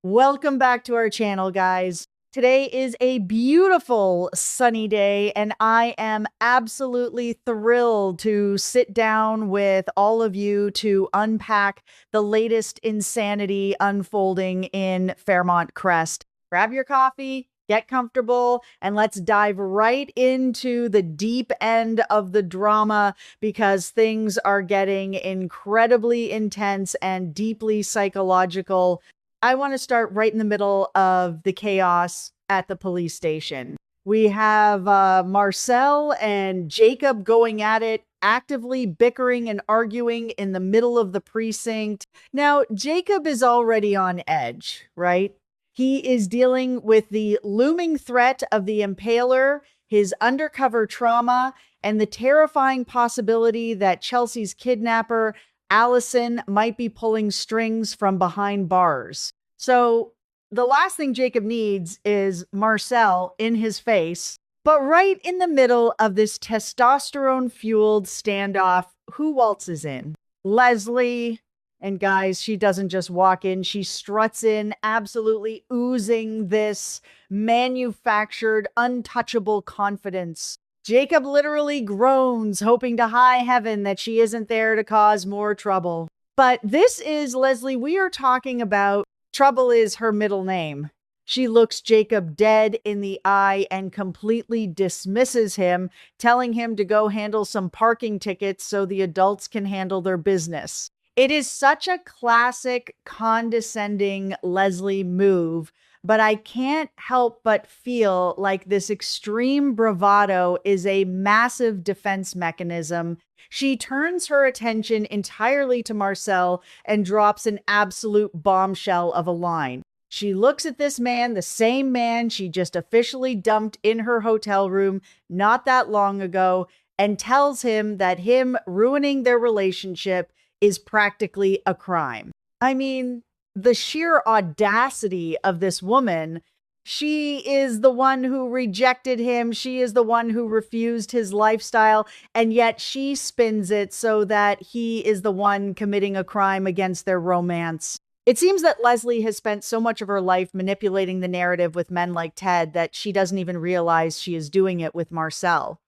Welcome back to our channel, guys. Today is a beautiful sunny day, and I am absolutely thrilled to sit down with all of you to unpack the latest insanity unfolding in Fairmont Crest. Grab your coffee, get comfortable, and let's dive right into the deep end of the drama because things are getting incredibly intense and deeply psychological. I want to start right in the middle of the chaos at the police station. We have Marcel and Jacob going at it, actively bickering and arguing in the middle of the precinct. Now, Jacob is already on edge, right? He is dealing with the looming threat of the impaler, his undercover trauma, and the terrifying possibility that Chelsea's kidnapper Allison might be pulling strings from behind bars. So the last thing Jacob needs is Marcel in his face. But right in the middle of this testosterone-fueled standoff, who waltzes in? Leslie. And guys, she doesn't just walk in, she struts in, absolutely oozing this manufactured, untouchable confidence. Jacob literally groans, hoping to high heaven that she isn't there to cause more trouble. But this is Leslie we are talking about. Trouble is her middle name. She looks Jacob dead in the eye and completely dismisses him, telling him to go handle some parking tickets so the adults can handle their business. It is such a classic, condescending Leslie move, but I can't help but feel like this extreme bravado is a massive defense mechanism. She turns her attention entirely to Marcel and drops an absolute bombshell of a line. She looks at this man, the same man she just officially dumped in her hotel room not that long ago, and tells him that him ruining their relationship is practically a crime. I mean, the sheer audacity of this woman. She is the one who rejected him. She is the one who refused his lifestyle. And yet she spins it so that he is the one committing a crime against their romance. It seems that Leslie has spent so much of her life manipulating the narrative with men like Ted that she doesn't even realize she is doing it with Marcel.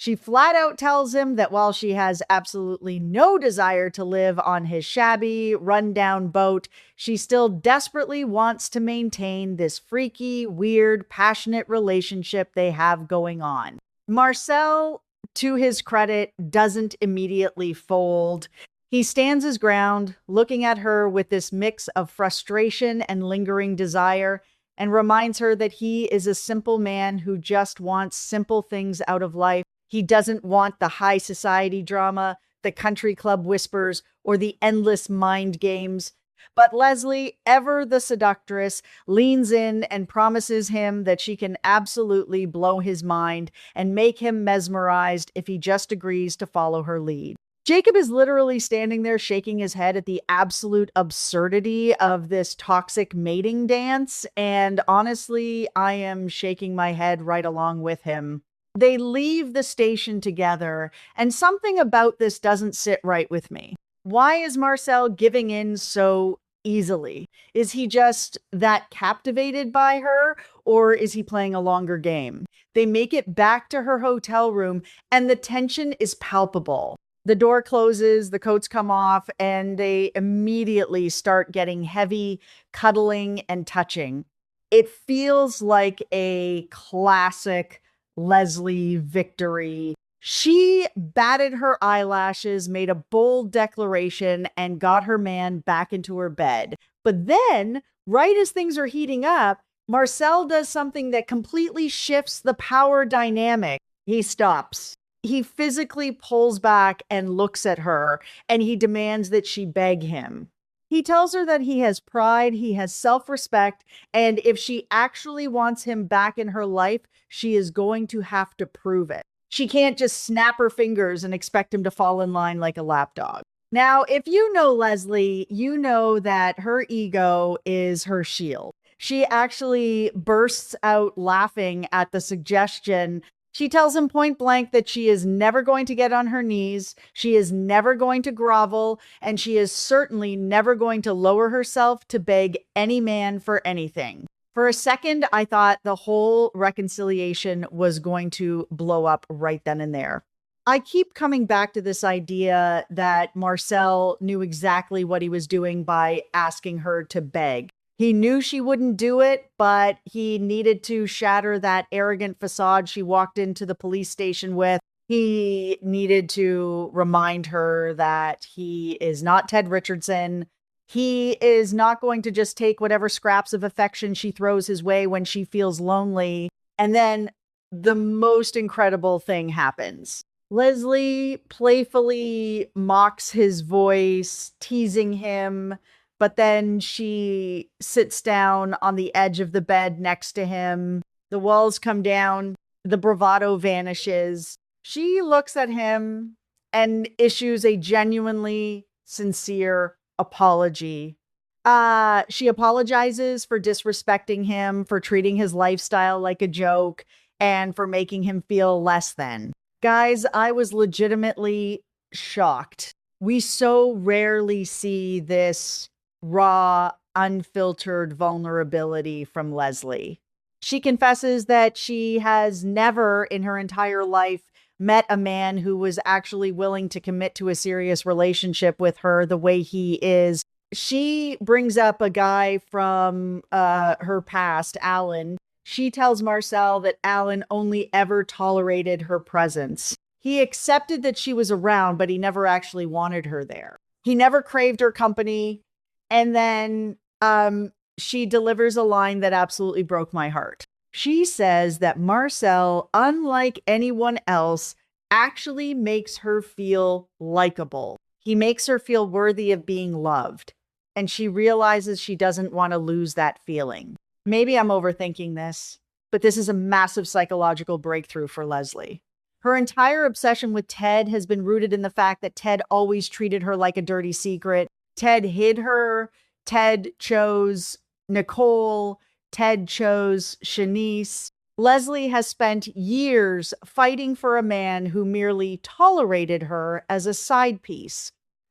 She flat out tells him that while she has absolutely no desire to live on his shabby, rundown boat, she still desperately wants to maintain this freaky, weird, passionate relationship they have going on. Marcel, to his credit, doesn't immediately fold. He stands his ground, looking at her with this mix of frustration and lingering desire, and reminds her that he is a simple man who just wants simple things out of life. He doesn't want the high society drama, the country club whispers, or the endless mind games. But Leslie, ever the seductress, leans in and promises him that she can absolutely blow his mind and make him mesmerized if he just agrees to follow her lead. Jacob is literally standing there shaking his head at the absolute absurdity of this toxic mating dance, and honestly, I am shaking my head right along with him. They leave the station together, and something about this doesn't sit right with me. Why is Marcel giving in so easily? Is he just that captivated by her, or is he playing a longer game? They make it back to her hotel room, and the tension is palpable. The door closes, the coats come off, and they immediately start getting heavy, cuddling and touching. It feels like a classic Leslie victory. She batted her eyelashes, made a bold declaration, and got her man back into her bed. But then, right as things are heating up, Marcel does something that completely shifts the power dynamic. He stops. He physically pulls back and looks at her, and he demands that she beg him. He tells her that he has pride, he has self-respect, and if she actually wants him back in her life, she is going to have to prove it. She can't just snap her fingers and expect him to fall in line like a lapdog. Now, if you know Leslie, you know that her ego is her shield. She actually bursts out laughing at the suggestion. She tells him point blank that she is never going to get on her knees, she is never going to grovel, and she is certainly never going to lower herself to beg any man for anything. For a second, I thought the whole reconciliation was going to blow up right then and there. I keep coming back to this idea that Marcel knew exactly what he was doing by asking her to beg. He knew she wouldn't do it, but he needed to shatter that arrogant facade she walked into the police station with. He needed to remind her that he is not Ted Richardson. He is not going to just take whatever scraps of affection she throws his way when she feels lonely. And then the most incredible thing happens. Leslie playfully mocks his voice, teasing him, but then she sits down on the edge of the bed next to him. The walls come down, the bravado vanishes. She looks at him and issues a genuinely sincere apology. She apologizes for disrespecting him, for treating his lifestyle like a joke, and for making him feel less than. Guys, I was legitimately shocked. We so rarely see this raw, unfiltered vulnerability from Leslie. She confesses that she has never in her entire life met a man who was actually willing to commit to a serious relationship with her the way he is. She brings up a guy from her past, Alan. She tells Marcel that Alan only ever tolerated her presence. He accepted that she was around, but he never actually wanted her there. He never craved her company. And then she delivers a line that absolutely broke my heart. She says that Marcel, unlike anyone else, actually makes her feel likable. He makes her feel worthy of being loved. And she realizes she doesn't want to lose that feeling. Maybe I'm overthinking this, but this is a massive psychological breakthrough for Leslie. Her entire obsession with Ted has been rooted in the fact that Ted always treated her like a dirty secret. Ted hid her. Ted chose Nicole. Ted chose Shanice. Leslie has spent years fighting for a man who merely tolerated her as a side piece.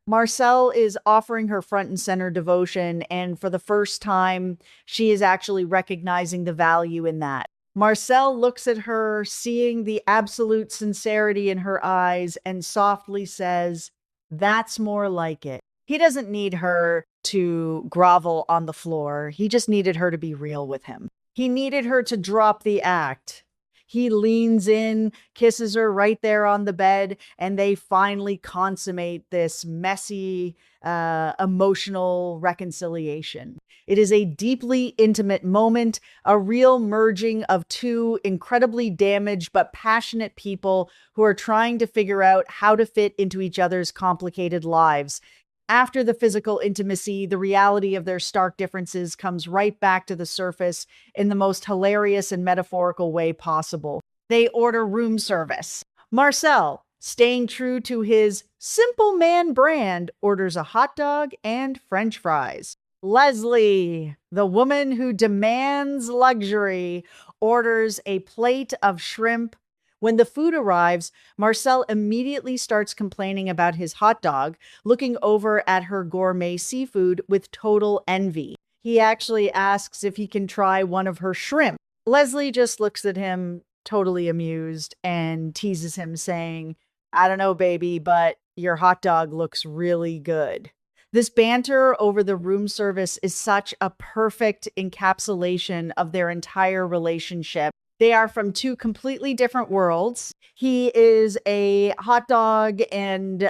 Marcel is offering her front and center devotion, and for the first time, she is actually recognizing the value in that. Marcel looks at her, seeing the absolute sincerity in her eyes, and softly says, "That's more like it." He doesn't need her to grovel on the floor. He just needed her to be real with him. He needed her to drop the act. He leans in, kisses her right there on the bed, and they finally consummate this messy, emotional reconciliation. It is a deeply intimate moment, a real merging of two incredibly damaged but passionate people who are trying to figure out how to fit into each other's complicated lives. After the physical intimacy, the reality of their stark differences comes right back to the surface in the most hilarious and metaphorical way possible. They order room service. Marcel, staying true to his simple man brand, orders a hot dog and French fries. Leslie, the woman who demands luxury, orders a plate of shrimp. When the food arrives, Marcel immediately starts complaining about his hot dog, looking over at her gourmet seafood with total envy. He actually asks if he can try one of her shrimp. Leslie just looks at him, totally amused, and teases him, saying, "I don't know, baby, but your hot dog looks really good." This banter over the room service is such a perfect encapsulation of their entire relationship. They are from two completely different worlds. He is a hot dog and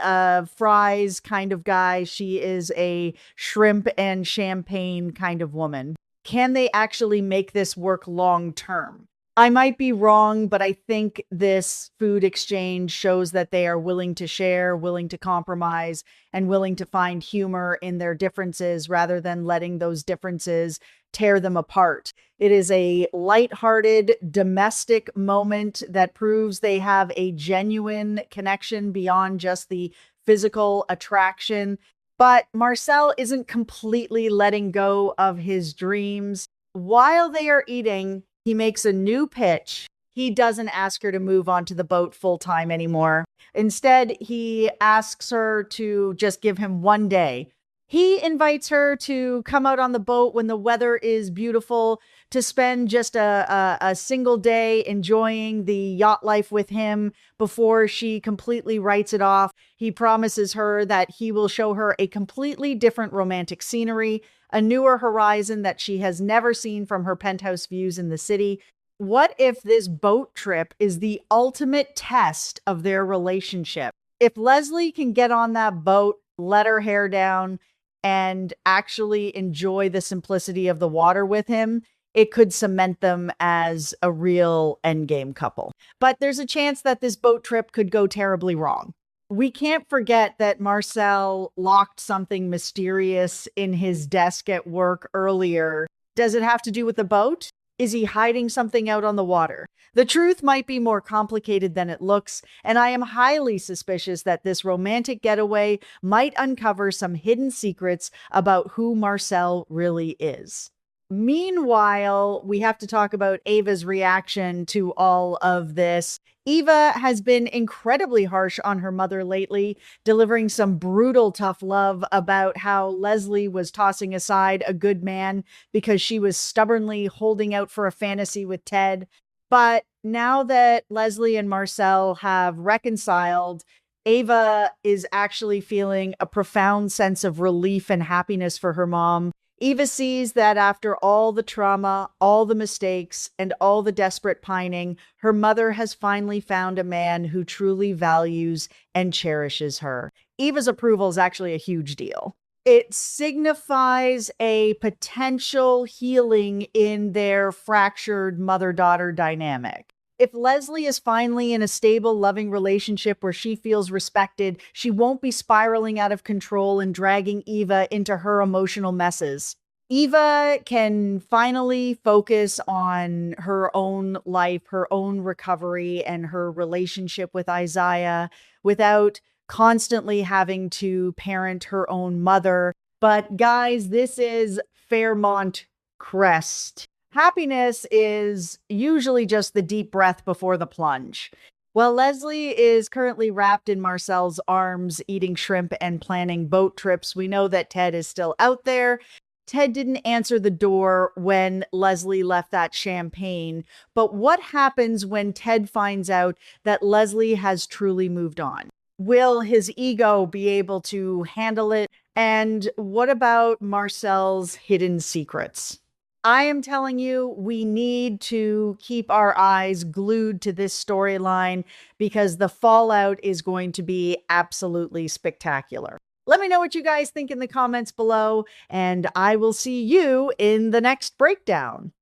fries kind of guy. She is a shrimp and champagne kind of woman. Can they actually make this work long term? I might be wrong, but I think this food exchange shows that they are willing to share, willing to compromise, and willing to find humor in their differences rather than letting those differences tear them apart. It is a lighthearted, domestic moment that proves they have a genuine connection beyond just the physical attraction. But Marcel isn't completely letting go of his dreams. While they are eating, he makes a new pitch. he doesn't ask her to move onto the boat full time anymore. Instead, he asks her to just give him one day. He invites her to come out on the boat when the weather is beautiful, to spend just a single day enjoying the yacht life with him before she completely writes it off. He promises her that he will show her a completely different romantic scenery, a newer horizon that she has never seen from her penthouse views in the city. What if this boat trip is the ultimate test of their relationship? If Leslie can get on that boat, let her hair down, and actually enjoy the simplicity of the water with him, it could cement them as a real endgame couple. But there's a chance that this boat trip could go terribly wrong. We can't forget that Marcel locked something mysterious in his desk at work earlier. Does it have to do with the boat? Is he hiding something out on the water? The truth might be more complicated than it looks, and I am highly suspicious that this romantic getaway might uncover some hidden secrets about who Marcel really is. Meanwhile, we have to talk about Ava's reaction to all of this. Eva has been incredibly harsh on her mother lately, delivering some brutal, tough love about how Leslie was tossing aside a good man because she was stubbornly holding out for a fantasy with Ted. But now that Leslie and Marcel have reconciled, Ava is actually feeling a profound sense of relief and happiness for her mom. Eva sees that after all the trauma, all the mistakes, and all the desperate pining, her mother has finally found a man who truly values and cherishes her. Eva's approval is actually a huge deal. It signifies a potential healing in their fractured mother-daughter dynamic. If Leslie is finally in a stable, loving relationship where she feels respected, she won't be spiraling out of control and dragging Eva into her emotional messes. Eva can finally focus on her own life, her own recovery, and her relationship with Isaiah without constantly having to parent her own mother. But guys, this is Fairmont Crest. Happiness is usually just the deep breath before the plunge. While Leslie is currently wrapped in Marcel's arms, eating shrimp and planning boat trips, we know that Ted is still out there. Ted didn't answer the door when Leslie left that champagne. But what happens when Ted finds out that Leslie has truly moved on? Will his ego be able to handle it? And what about Marcel's hidden secrets? I am telling you, we need to keep our eyes glued to this storyline because the fallout is going to be absolutely spectacular. Let me know what you guys think in the comments below, and I will see you in the next breakdown.